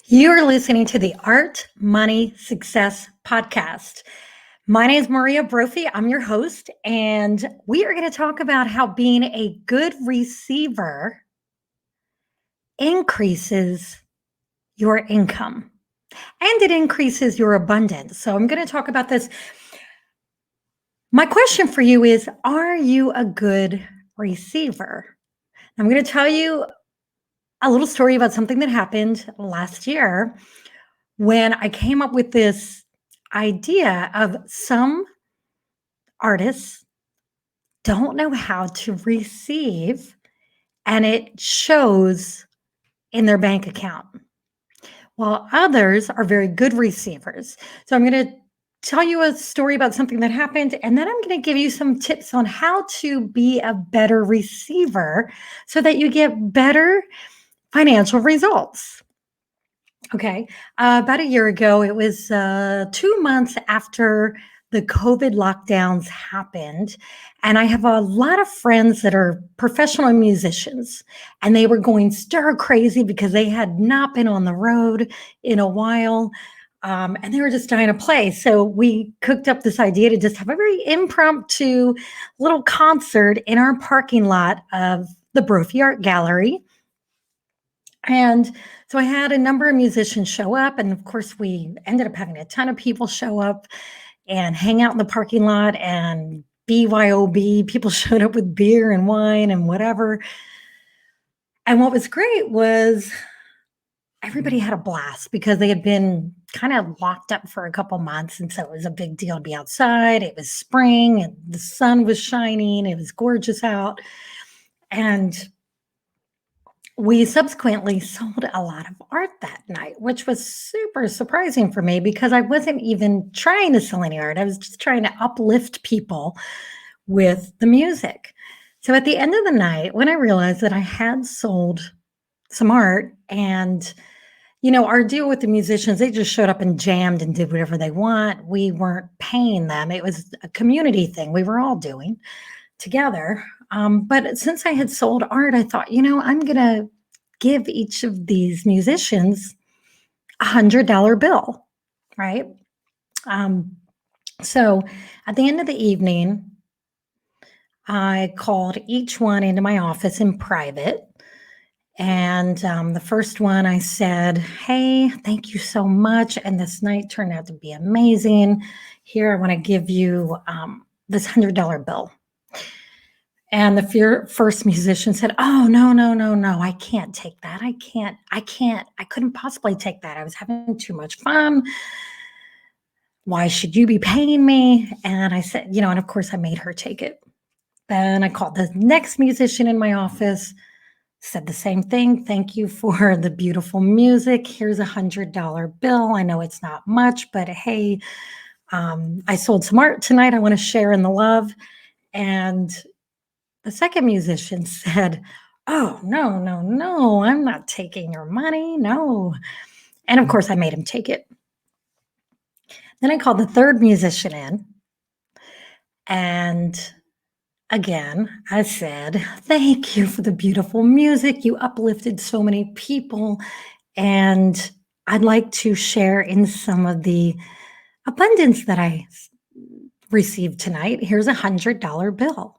You're listening to the Art, Money, Success podcast. My name is Maria Brophy. I'm your host, and we are going to talk about how being a good receiver increases your income and it increases your abundance. So, I'm going to talk about this. My question for you is: are you a good receiver? I'm going to tell you a little story about something that happened last year when I came up with this idea of some artists don't know how to receive, and it shows in their bank account, while others are very good receivers. So I'm going to tell you a story about something that happened, and then I'm going to give you some tips on how to be a better receiver so that you get better financial results. Okay. About a year ago, it was 2 months after the COVID lockdowns happened. And I have a lot of friends that are professional musicians, and they were going stir crazy because they had not been on the road in a while. And they were just dying to play. So we cooked up this idea to just have a very impromptu little concert in our parking lot of the Brophy Art Gallery. And so I had a number of musicians show up. And of course, we ended up having a ton of people show up and hang out in the parking lot. And BYOB, people showed up with beer and wine and whatever. And what was great was everybody had a blast because they had been kind of locked up for a couple months. And so it was a big deal to be outside. It was spring and the sun was shining. It was gorgeous out. And we subsequently sold a lot of art that night, which was super surprising for me because I wasn't even trying to sell any art. I was just trying to uplift people with the music. So at the end of the night, when I realized that I had sold some art and our deal with the musicians, they just showed up and jammed and did whatever they want. We weren't paying them. It was a community thing we were all doing together. But since I had sold art, I thought, I'm going to give each of these musicians $100 bill, right? Um, so at the end of the evening, I called each one into my office in private. And the first one I said, "Hey, thank you so much. And this night turned out to be amazing. Here, I want to give you this $100 bill." And the first musician said, "Oh, no, no, no, no, I can't take that. I couldn't possibly take that. I was having too much fun. Why should you be paying me?" And I said, and of course I made her take it. Then I called the next musician in my office, said the same thing. "Thank you for the beautiful music. Here's $100 bill. I know it's not much, but hey, I sold some art tonight. I want to share in the love." And the second musician said, "Oh, no, no, no, I'm not taking your money. No." And of course, I made him take it. Then I called the third musician in. And again, I said, "Thank you for the beautiful music. You uplifted so many people. And I'd like to share in some of the abundance that I received tonight. Here's $100 bill."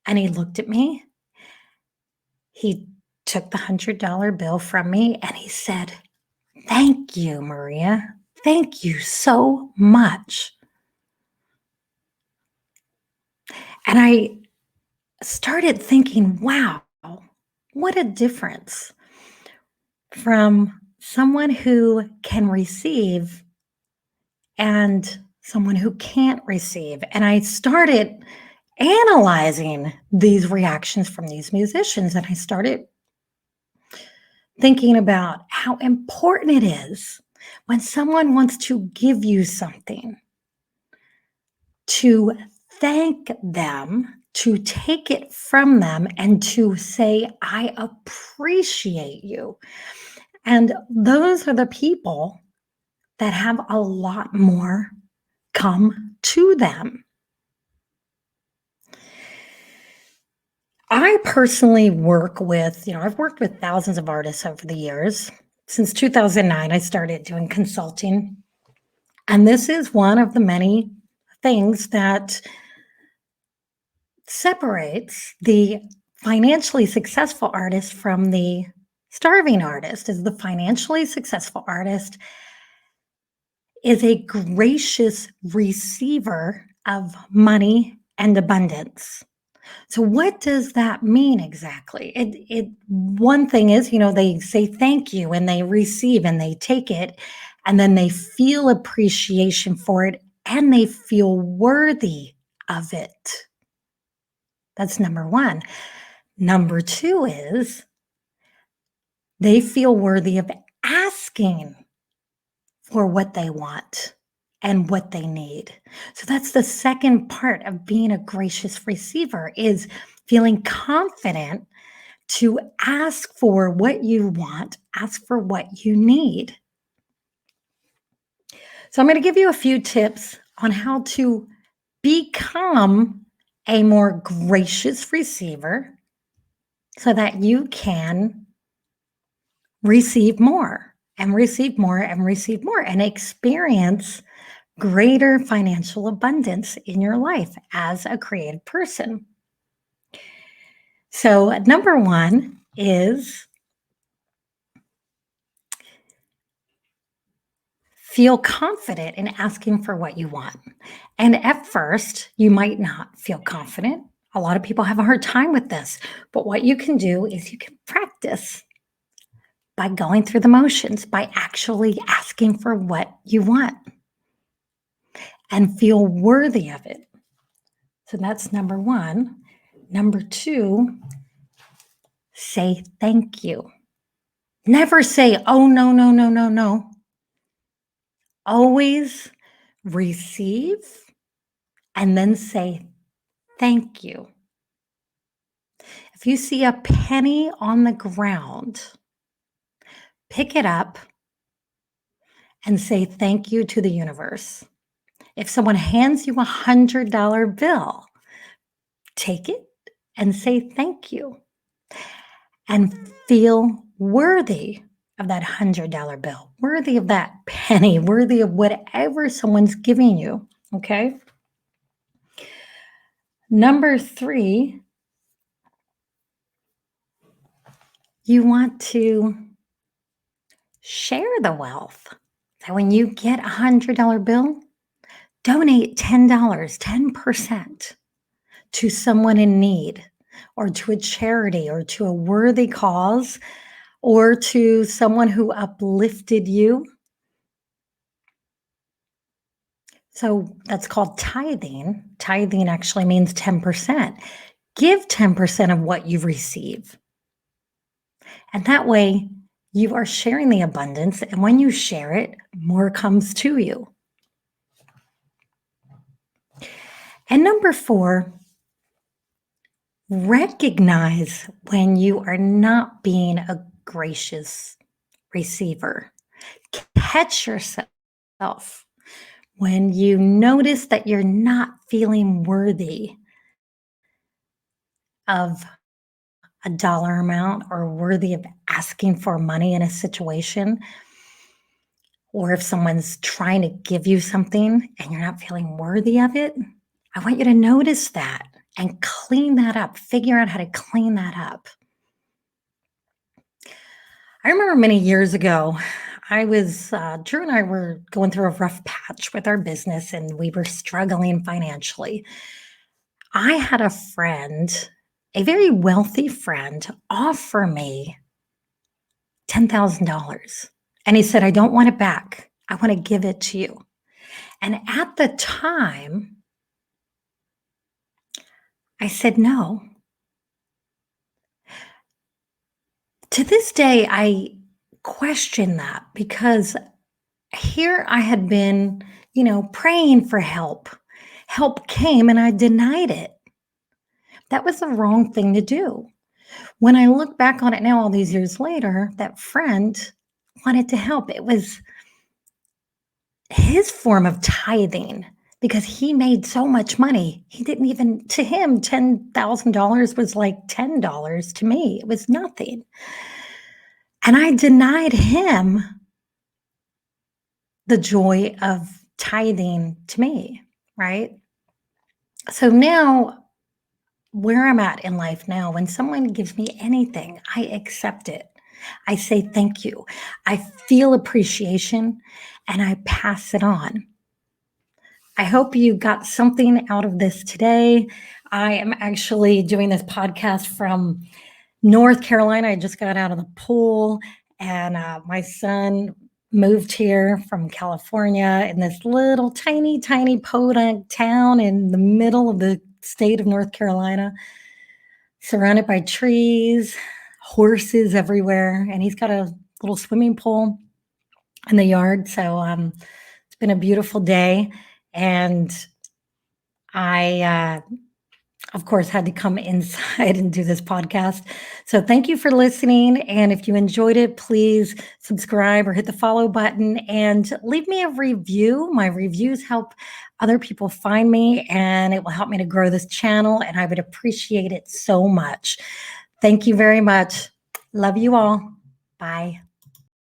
And he looked at me. He took the $100 bill from me and he said, "Thank you, Maria. Thank you so much." And I started thinking, wow, what a difference from someone who can receive and someone who can't receive. And I started analyzing these reactions from these musicians, and I started thinking about how important it is when someone wants to give you something to thank them, to take it from them, and to say, "I appreciate you." And those are the people that have a lot more come to them. I personally work with, I've worked with thousands of artists over the years. since 2009, I started doing consulting. And this is one of the many things that separates the financially successful artist from the starving artist. Is the financially successful artist is a gracious receiver of money and abundance. So what does that mean exactly? It one thing is, they say thank you and they receive and they take it and then they feel appreciation for it and they feel worthy of it. That's number 1. Number 2 is they feel worthy of asking for what they want and what they need. So that's the second part of being a gracious receiver, is feeling confident to ask for what you want, ask for what you need. So I'm going to give you a few tips on how to become a more gracious receiver so that you can receive more and receive more and receive more and experience greater financial abundance in your life as a creative person. So, number 1 is feel confident in asking for what you want. And at first, you might not feel confident. A lot of people have a hard time with this. But what you can do is you can practice by going through the motions, by actually asking for what you want and feel worthy of it. So that's number 1. Number 2, say thank you. Never say, oh, no, no, no, no, no. Always receive and then say thank you. If you see a penny on the ground, pick it up and say thank you to the universe. If someone hands you $100 bill, take it and say thank you and feel worthy of that $100 bill, worthy of that penny, worthy of whatever someone's giving you, okay? Number 3, you want to share the wealth. So when you get a $100 bill, donate $10, 10% to someone in need or to a charity or to a worthy cause or to someone who uplifted you. So that's called tithing. Tithing actually means 10%. Give 10% of what you receive. And that way you are sharing the abundance. And when you share it, more comes to you. And number 4, recognize when you are not being a gracious receiver. Catch yourself when you notice that you're not feeling worthy of a dollar amount or worthy of asking for money in a situation, or if someone's trying to give you something and you're not feeling worthy of it. I want you to notice that and clean that up. Figure out how to clean that up. I remember many years ago, Drew and I were going through a rough patch with our business and we were struggling financially. I had a friend, a very wealthy friend, offer me $10,000. And he said, I don't want it back. I want to give it to you. And at the time, I said no. To this day, I question that because here I had been, praying for help. Help came and I denied it. That was the wrong thing to do. When I look back on it now, all these years later, that friend wanted to help. It was his form of tithing because he made so much money. He didn't even, to him, $10,000 was like $10 to me. It was nothing. And I denied him the joy of tithing to me, right? So now, where I'm at in life now, when someone gives me anything, I accept it. I say thank you. I feel appreciation and I pass it on. I hope you got something out of this today. I am actually doing this podcast from North Carolina. I just got out of the pool, and my son moved here from California in this little tiny, tiny podunk town in the middle of the state of North Carolina, surrounded by trees, horses everywhere, and he's got a little swimming pool in the yard. So it's been a beautiful day, and I of course, had to come inside and do this podcast. So thank you for listening. And if you enjoyed it, please subscribe or hit the follow button and leave me a review. My reviews help other people find me, and it will help me to grow this channel. And I would appreciate it so much. Thank you very much. Love you all. Bye.